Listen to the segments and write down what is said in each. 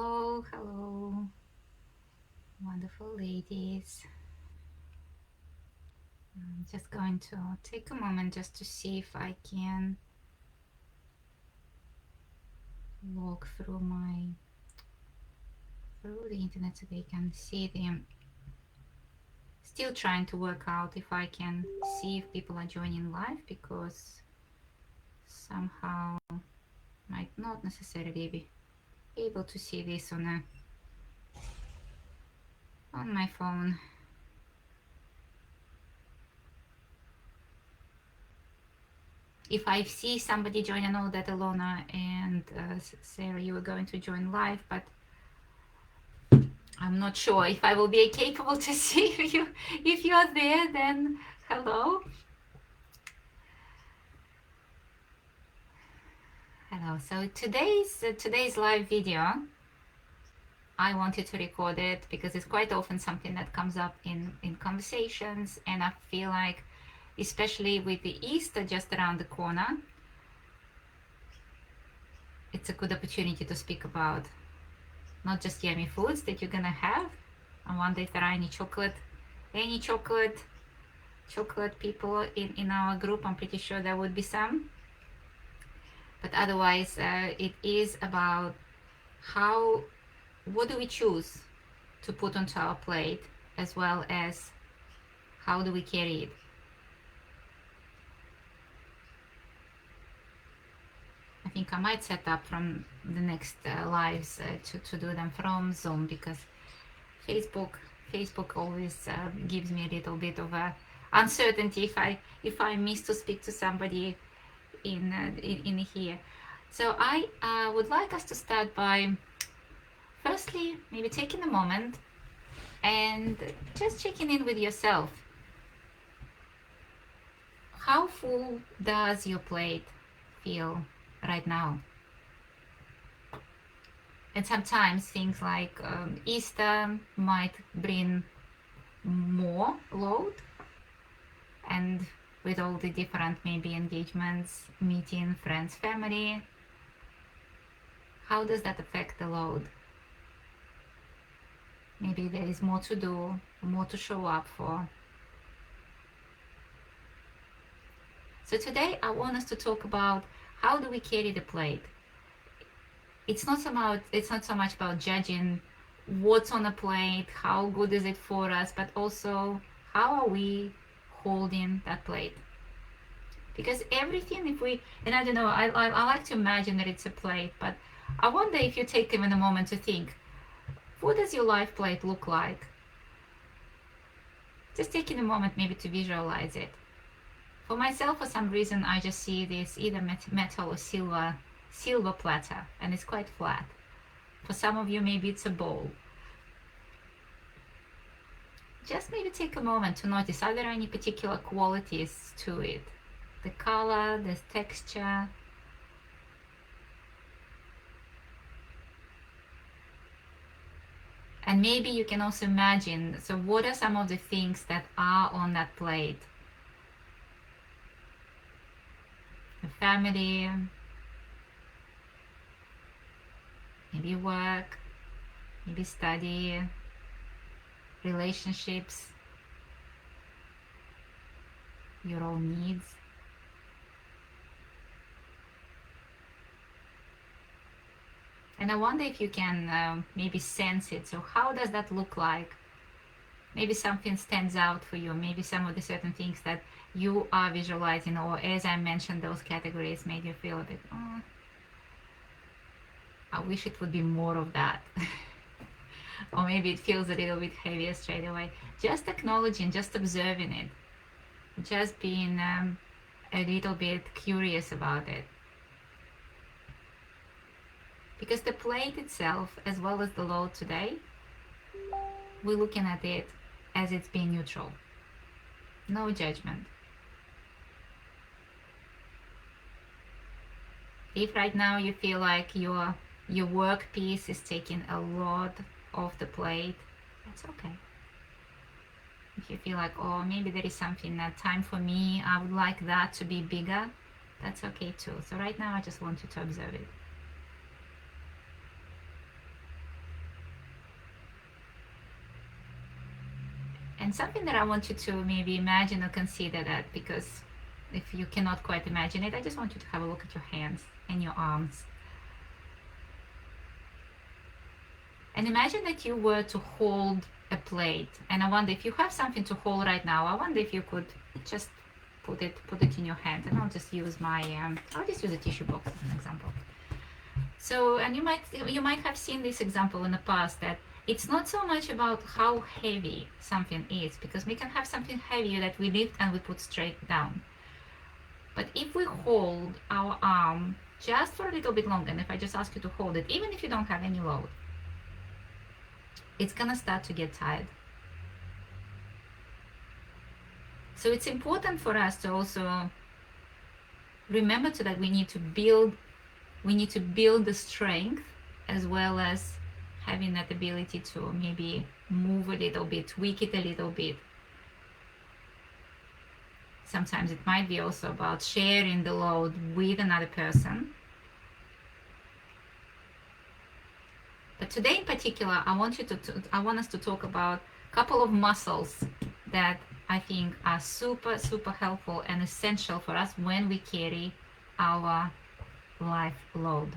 Hello, hello, wonderful ladies. I'm just going to take a moment just to see if I can walk through the internet so they can see them. Still trying to work out if I can see if people are joining live, because somehow might not necessarily be able to see this on my phone. If I see somebody join, I know that Alona and Sarah, you were going to join live, but I'm not sure if I will be capable to see you. If you are there, then hello. Hello. So today's live video, I wanted to record it because it's quite often something that comes up in conversations, and I feel like, especially with the Easter just around the corner, it's a good opportunity to speak about not just yummy foods that you're gonna have. I wonder if there are any chocolate people in our group. I'm pretty sure there would be some, but otherwise it is about what do we choose to put onto our plate, as well as how do we carry it. I think I might set up from the next lives to do them from Zoom, because Facebook always gives me a little bit of a uncertainty if I miss to speak to somebody in here. So I would like us to start by firstly maybe taking a moment and just checking in with yourself. How full does your plate feel right now? And sometimes things like Easter might bring more load, and with all the different maybe engagements, meeting friends, family, how does that affect the load? Maybe there is more to do, more to show up for. So today I want us to talk about how do we carry the plate. It's not so much about judging what's on the plate, how good is it for us, but also how are we holding that plate. Because everything, and I don't know, I like to imagine that it's a plate, but I wonder if you take even a moment to think, what does your life plate look like? Just taking a moment maybe to visualize it. For myself, for some reason, I just see this either metal or silver platter, and it's quite flat. For some of you, maybe it's a bowl. Just maybe take a moment to notice, are there any particular qualities to it? The color, the texture. And maybe you can also imagine, so what are some of the things that are on that plate? The family, maybe work, maybe study, relationships, your own needs. And I wonder if you can maybe sense it. So how does that look like? Maybe something stands out for you. Maybe some of the certain things that you are visualizing, or as I mentioned, those categories made you feel a bit, oh, I wish it would be more of that. Or maybe it feels a little bit heavier straight away. Just acknowledging, just observing it. Just being a little bit curious about it. Because the plate itself, as well as the load today, we're looking at it as it's being neutral. No judgment. If right now you feel like your work piece is taking a lot of the plate, that's okay. If you feel like, oh, maybe there is something that time for me, I would like that to be bigger, that's okay too. So right now I just want you to observe it. And something that I want you to maybe imagine or consider that, because if you cannot quite imagine it, I just want you to have a look at your hands and your arms. And imagine that you were to hold a plate. And I wonder if you have something to hold right now, I wonder if you could just put it in your hand. And I'll just use I'll just use a tissue box as an example. So, and you might have seen this example in the past, that it's not so much about how heavy something is, because we can have something heavier that we lift and we put straight down. But if we hold our arm just for a little bit longer, and if I just ask you to hold it, even if you don't have any load, it's gonna start to get tired. So it's important for us to also remember that we need to build the strength, as well as having that ability to maybe move a little bit, tweak it a little bit. Sometimes it might be also about sharing the load with another person. But today in particular, I want us to talk about a couple of muscles that I think are super, super helpful and essential for us when we carry our life load.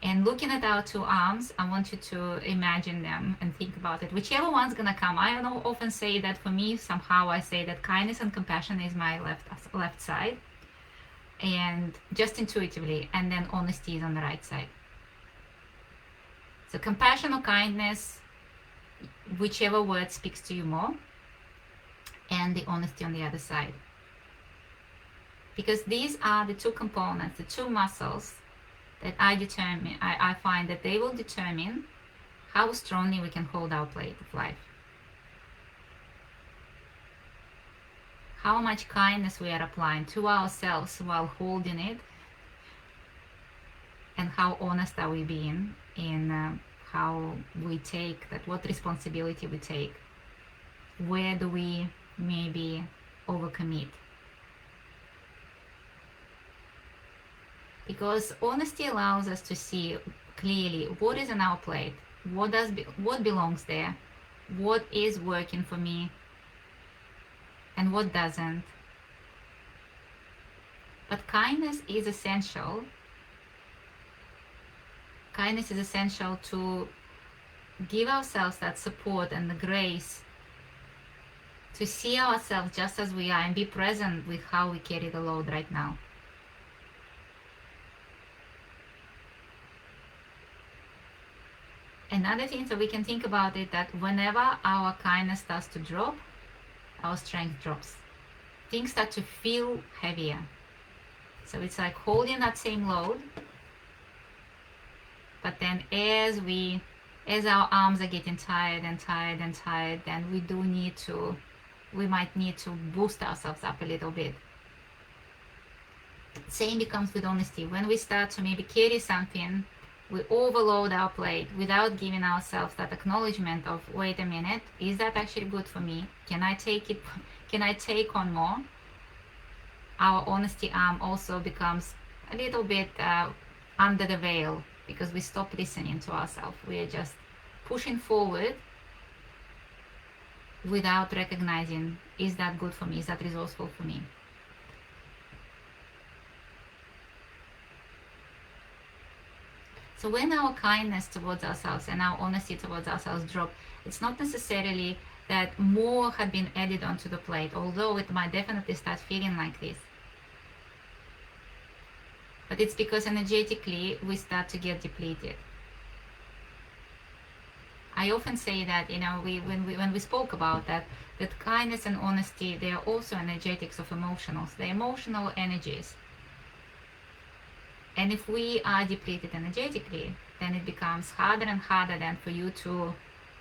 And looking at our two arms, I want you to imagine them and think about it. Whichever one's gonna come. I don't often say that for me, somehow I say that kindness and compassion is my left side, and just intuitively, and then honesty is on the right side. So compassion or kindness, whichever word speaks to you more, and the honesty on the other side. Because these are the two components, the two muscles that I find that they will determine how strongly we can hold our plate of life. How much kindness we are applying to ourselves while holding it, and how honest are we being in how we take that, what responsibility we take, where do we maybe overcommit. Because honesty allows us to see clearly what is on our plate, what belongs there, what is working for me, and what doesn't. But kindness is essential. Kindness is essential to give ourselves that support and the grace to see ourselves just as we are and be present with how we carry the load right now. Another thing that we can think about it, that whenever our kindness starts to drop, our strength drops. Things start to feel heavier. So it's like holding that same load, but then as our arms are getting tired, then we might need to boost ourselves up a little bit. Same becomes with honesty. When we start to maybe carry something, we overload our plate without giving ourselves that acknowledgement of, wait a minute, is that actually good for me? Can I take it? Can I take on more? Our honesty arm also becomes a little bit under the veil, because we stop listening to ourselves. We are just pushing forward without recognizing, is that good for me? Is that resourceful for me? So when our kindness towards ourselves and our honesty towards ourselves drop, it's not necessarily that more had been added onto the plate, although it might definitely start feeling like this. But it's because energetically we start to get depleted. I often say that, when we spoke about that kindness and honesty, they are also energetics of emotionals. They're emotional energies. And if we are depleted energetically, then it becomes harder and harder then for you to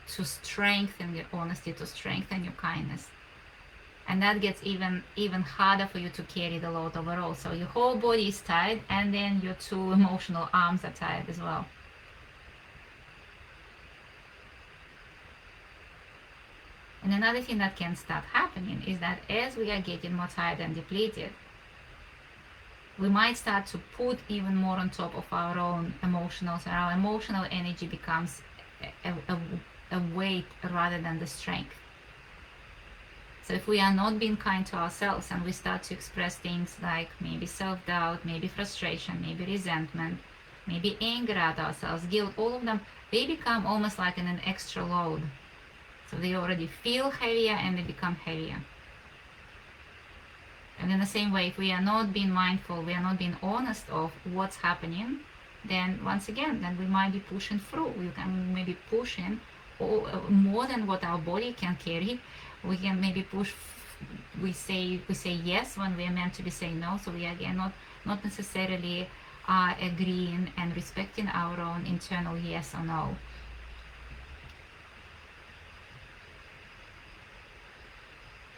strengthen your honesty, to strengthen your kindness. And that gets even harder for you to carry the load overall. So your whole body is tired, and then your two emotional arms are tired as well. And another thing that can start happening is that as we are getting more tired and depleted, we might start to put even more on top of our own emotional, so our emotional energy becomes a weight rather than the strength. So if we are not being kind to ourselves and we start to express things like maybe self-doubt, maybe frustration, maybe resentment, maybe anger at ourselves, guilt, all of them, they become almost like an extra load. So they already feel heavier and they become heavier. And in the same way, if we are not being mindful, we are not being honest of what's happening, then once again, then we might be pushing through. We can maybe push in more than what our body can carry. We can maybe push. We say yes when we are meant to be saying no. So we are again not necessarily agreeing and respecting our own internal yes or no.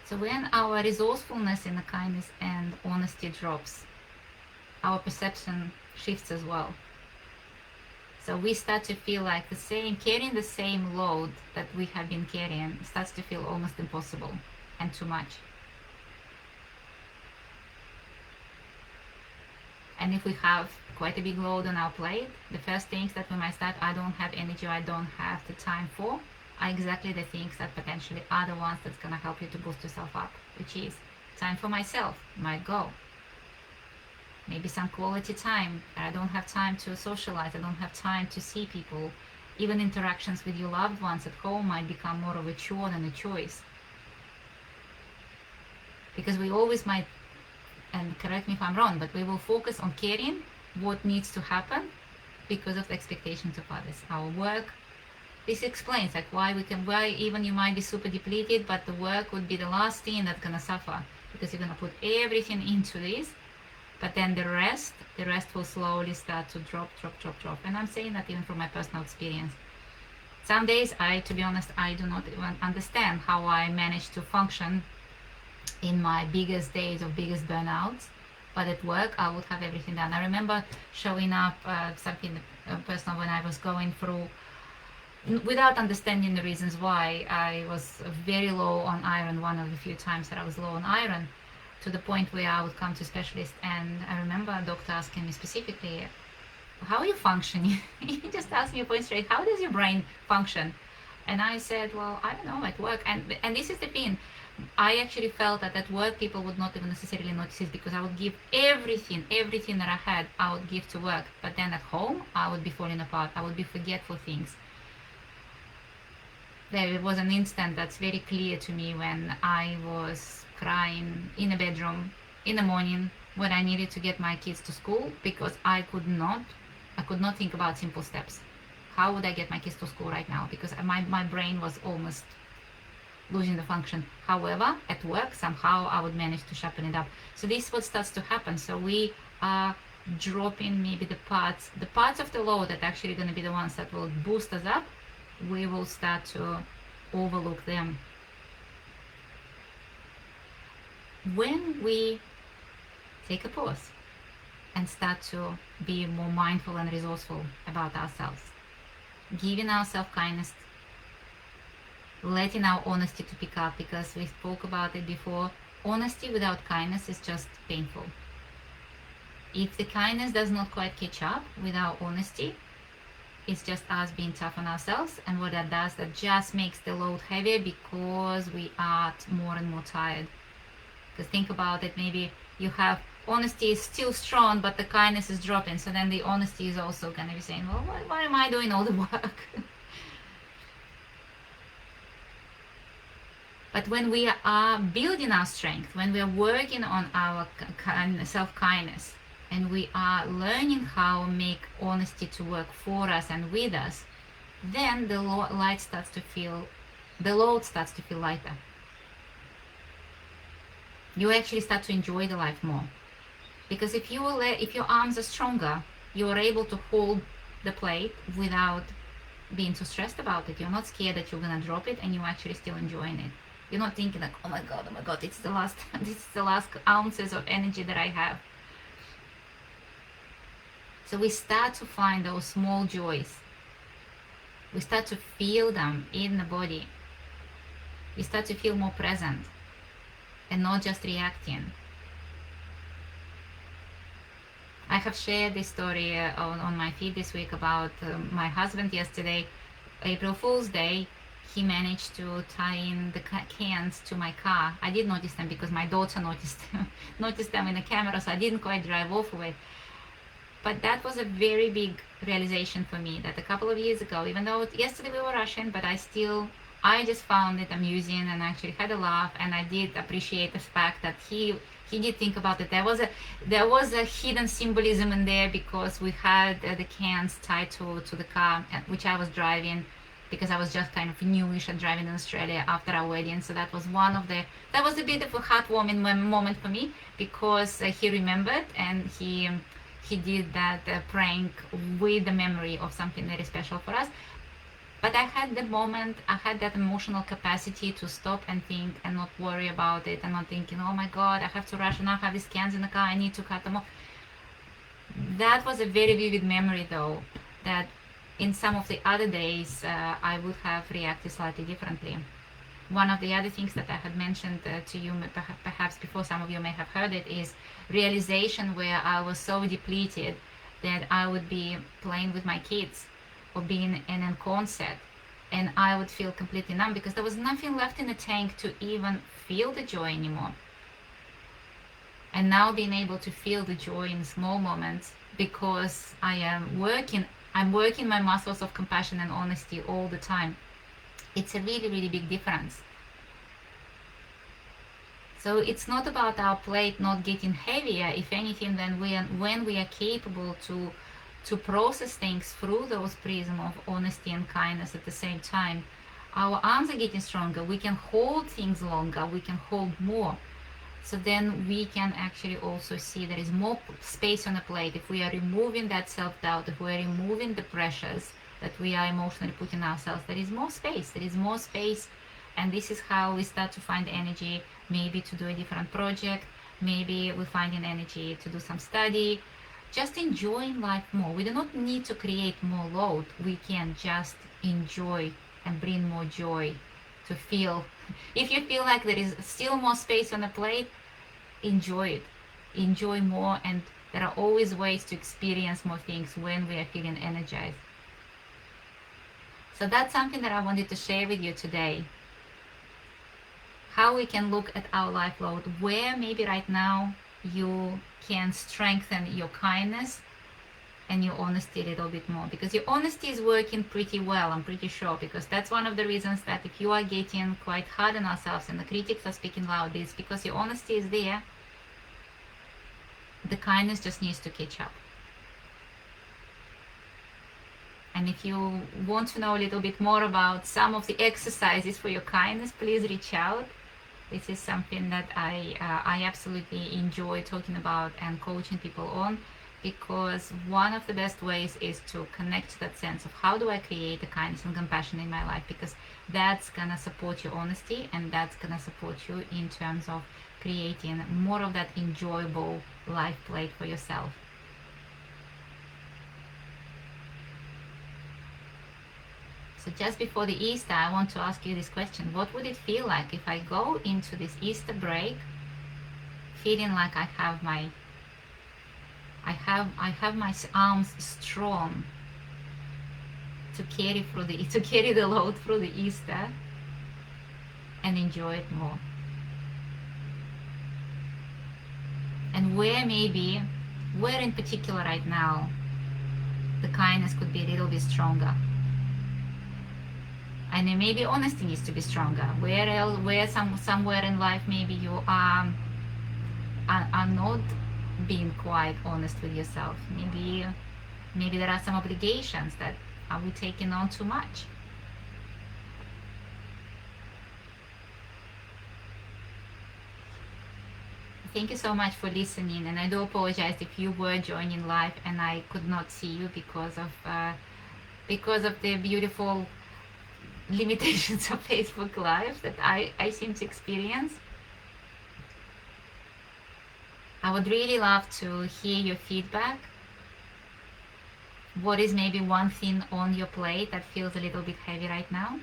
So when our resourcefulness in the kindness and honesty drops, our perception shifts as well. So we start to feel like carrying the same load that we have been carrying starts to feel almost impossible and too much. And if we have quite a big load on our plate, the first things that we might start, I don't have energy, I don't have the time for, are exactly the things that potentially are the ones that's going to help you to boost yourself up, which is time for myself, my goal. Maybe some quality time. I don't have time to socialize, I don't have time to see people. Even interactions with your loved ones at home might become more of a chore than a choice. Because we always might, and correct me if I'm wrong, but we will focus on caring what needs to happen because of the expectations of others. Our work, this explains like why even you might be super depleted, but the work would be the last thing that's gonna suffer because you're gonna put everything into this, but then the rest will slowly start to drop. And I'm saying that even from my personal experience. Some days to be honest, I do not even understand how I manage to function in my biggest days of biggest burnouts, but at work I would have everything done. I remember showing up something personal when I was going through, without understanding the reasons why, I was very low on iron, one of the few times that I was low on iron, to the point where I would come to a specialist, and I remember a doctor asking me specifically, how are you functioning? He just asked me point straight, how does your brain function? And I said, well, I don't know, at work. And this is the thing, I actually felt that at work people would not even necessarily notice it because I would give everything that I had, I would give to work. But then at home, I would be falling apart. I would be forgetful things. There was an instant that's very clear to me when I was crying in a bedroom in the morning when I needed to get my kids to school because I could not think about simple steps. How would I get my kids to school right now? Because my brain was almost losing the function. However, at work, somehow I would manage to sharpen it up. So this is what starts to happen. So we are dropping maybe the parts of the load that actually going to be the ones that will boost us up. We will start to overlook them. When we take a pause and start to be more mindful and resourceful about ourselves, giving ourselves kindness, letting our honesty to pick up, because we spoke about it before, honesty without kindness is just painful. If the kindness does not quite catch up with our honesty, it's just us being tough on ourselves, and what that does, that just makes the load heavier because we are more and more tired. Because think about it, maybe you have honesty is still strong, but the kindness is dropping, so then the honesty is also going to be saying, well, why am I doing all the work? But when we are building our strength, when we are working on our self-kindness, and we are learning how to make honesty to work for us and with us, then the load starts to feel lighter. You actually start to enjoy the life more, because if your arms are stronger, you are able to hold the plate without being too stressed about it. You're not scared that you're gonna drop it, and you're actually still enjoying it. You're not thinking like, oh my god, it's the last ounces of energy that I have. So we start to find those small joys. We start to feel them in the body. We start to feel more present and not just reacting. I have shared this story on my feed this week about my husband yesterday, April Fool's Day. he managed to tie in the cans to my car. I did notice them because my daughter noticed noticed them in the camera, so I didn't quite drive off with it. But that was a very big realization for me, that a couple of years ago, even though yesterday we were rushing, but I just found it amusing and actually had a laugh, and I did appreciate the fact that he did think about it. There was a hidden symbolism in there, because we had the cans tied to the car, which I was driving, because I was just kind of newish at driving in Australia after our wedding. So that was that was a bit of a heartwarming moment for me, because he remembered, and he did that prank with the memory of something very special for us. But I had that emotional capacity to stop and think and not worry about it, and not thinking, oh my God, I have to rush and I have these cans in the car, I need to cut them off. That was a very vivid memory, though, that in some of the other days I would have reacted slightly differently. One of the other things that I had mentioned to you, perhaps before, some of you may have heard it, is realization, where I was so depleted that I would be playing with my kids or being in a concert, and I would feel completely numb, because there was nothing left in the tank to even feel the joy anymore. And now being able to feel the joy in small moments, because I'm working my muscles of compassion and honesty all the time. It's a really, really big difference. So it's not about our plate not getting heavier. If anything, then when we are capable to process things through those prism of honesty and kindness at the same time, our arms are getting stronger. We can hold things longer. We can hold more. So then we can actually also see there is more space on the plate. If we are removing that self-doubt, if we are removing the pressures that we are emotionally putting ourselves, there is more space. There is more space. And this is how we start to find energy, maybe to do a different project. Maybe we find an energy to do some study. Just enjoying life more. We do not need to create more load. We can just enjoy and bring more joy to feel. If you feel like there is still more space on the plate, enjoy it. Enjoy more, and there are always ways to experience more things when we are feeling energized. So that's something that I wanted to share with you today. How we can look at our life load, where maybe right now you can strengthen your kindness and your honesty a little bit more, because your honesty is working pretty well, I'm pretty sure, because that's one of the reasons that if you are getting quite hard on ourselves and the critics are speaking loud, it's because your honesty is there. The kindness just needs to catch up. And if you want to know a little bit more about some of the exercises for your kindness, please reach out. This is something that I absolutely enjoy talking about and coaching people on, because one of the best ways is to connect to that sense of how do I create the kindness and compassion in my life, because that's going to support your honesty, and that's going to support you in terms of creating more of that enjoyable life plate for yourself. So just before the Easter, I want to ask you this question. What would it feel like if I go into this Easter break feeling like I have my arms strong to carry the load through the Easter and enjoy it more? And where in particular right now the kindness could be a little bit stronger? And then maybe honesty needs to be stronger. Somewhere in life maybe you are not being quite honest with yourself. Maybe there are some obligations that are we taking on too much. Thank you so much for listening, and I do apologize if you were joining live and I could not see you because of the beautiful limitations of Facebook Live that I seem to experience. I would really love to hear your feedback. What is maybe one thing on your plate that feels a little bit heavy right now?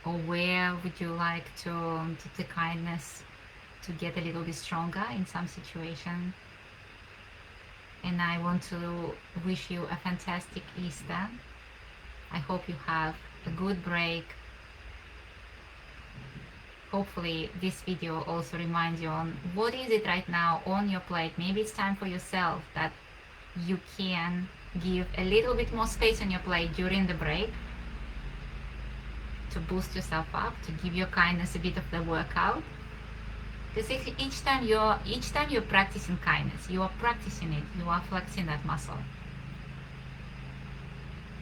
Or where would you like to the kindness to get a little bit stronger in some situation? And I want to wish you a fantastic Easter. I hope you have a good break. Hopefully this video also reminds you on what is it right now on your plate. Maybe it's time for yourself that you can give a little bit more space on your plate during the break to boost yourself up, to give your kindness a bit of the workout. Because each time you're practicing kindness, you are practicing it, you are flexing that muscle.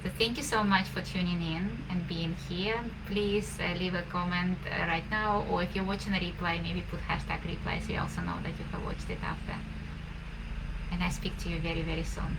So thank you so much for tuning in and being here. Please leave a comment right now, or if you're watching a replay, maybe put hashtag replay so you also know that you have watched it after. And I speak to you very, very soon.